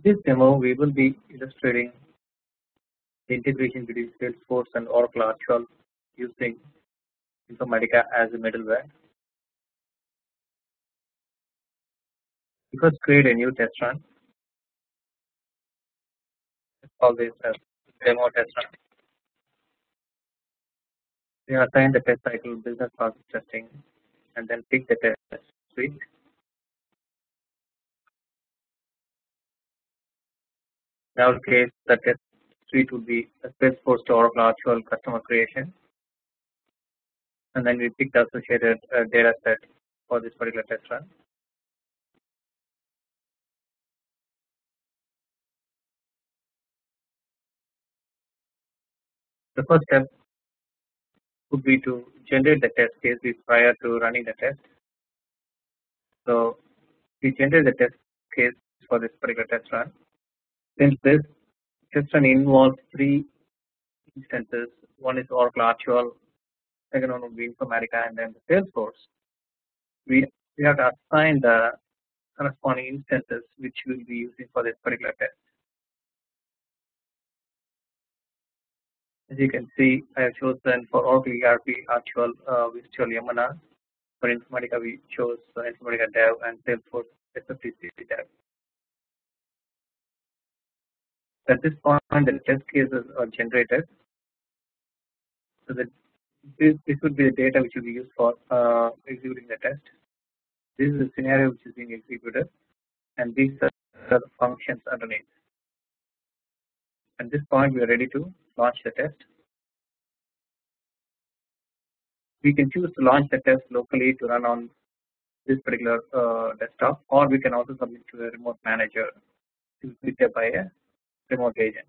This demo, we will be illustrating the integration between Salesforce and Oracle R12 using Informatica as a middleware. We first create a new test run. Let's call this as demo test run. We assign the test cycle business process testing and then pick the test suite. In our case, the test suite would be a Salesforce to Oracle R12 customer creation, and then we pick the associated data set for this particular test run. The first step would be to generate the test case prior to running the test. So we generate the test case for this particular test run. Since this test run involves 3 instances, one is Oracle R12, second one would be Informatica, and then the Salesforce. We have to assign the corresponding instances which we will be using for this particular test. As you can see, I have chosen for Oracle ERP R12 we chose Yamuna. For Informatica, we chose Informatica Dev and Salesforce SFTC Dev. At this point, the test cases are generated. So that this would be the data which will be used for executing the test. This is the scenario which is being executed, and these are the functions underneath. At this point, we are ready to launch the test. We can choose to launch the test locally to run on this particular desktop, or we can also submit to a remote manager to be picked up by a remote agent.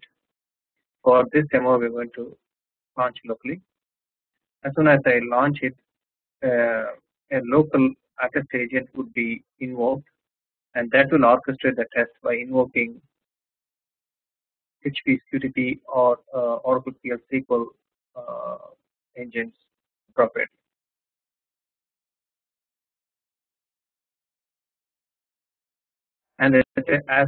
For this demo, we're going to launch locally. As soon as I launch it, a local attest agent would be invoked, and that will orchestrate the test by invoking HP Security or Oracle PL SQL engines appropriately. And as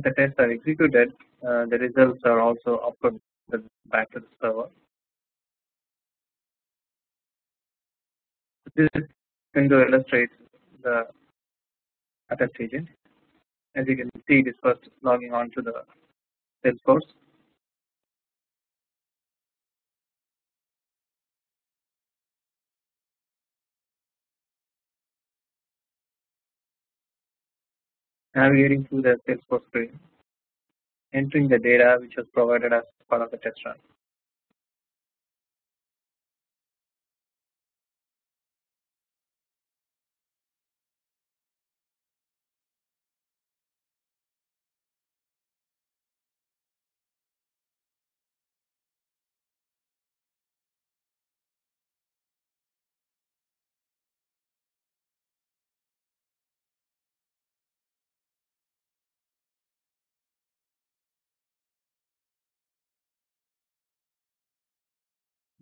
the tests are executed, the results are also uploaded back to the server. This is going to illustrate the attest agent. As you can see, it is first logging on to the Salesforce. Navigating through the Salesforce screen, entering the data which was provided as part of the test run.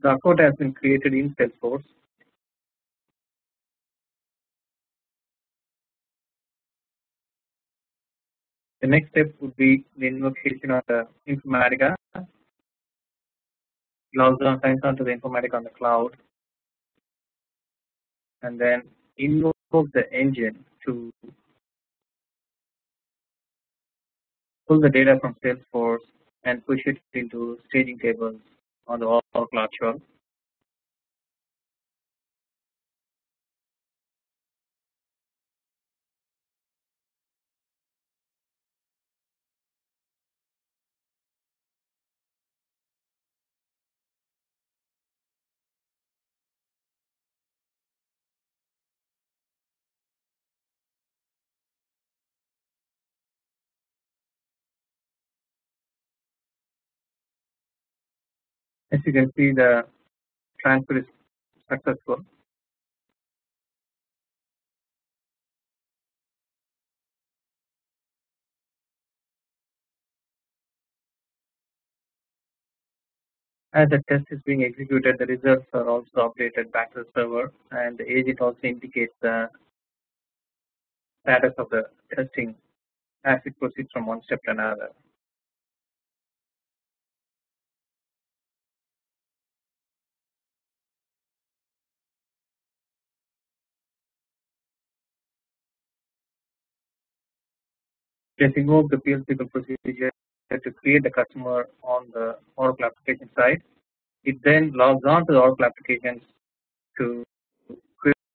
The account has been created in Salesforce. The next step would be the invocation of the Informatica. Logs on, signs on to the Informatica on the cloud, and then invoke the engine to pull the data from Salesforce and push it into staging tables on the Oracle R12. As you can see, the transfer is successful. As the test is being executed, the results are also updated back to the server, and the agent also indicates the status of the testing as it proceeds from one step to another. Just invoke the field SQL procedure to create the customer on the Oracle application side. It then logs on to the Oracle applications to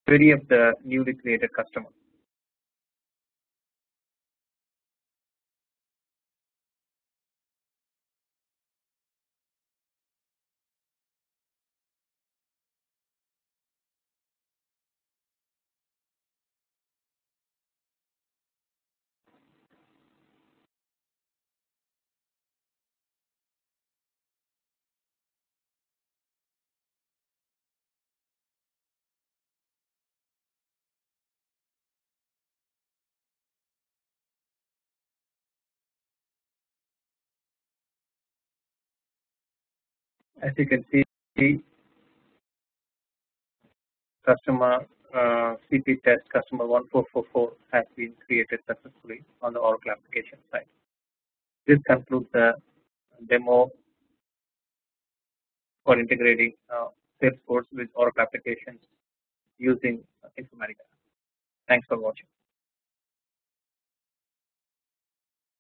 query up the newly created customer. As you can see, customer CP test customer 1444 has been created successfully on the Oracle application side. This concludes the demo for integrating Salesforce with Oracle applications using Informatica. Thanks for watching.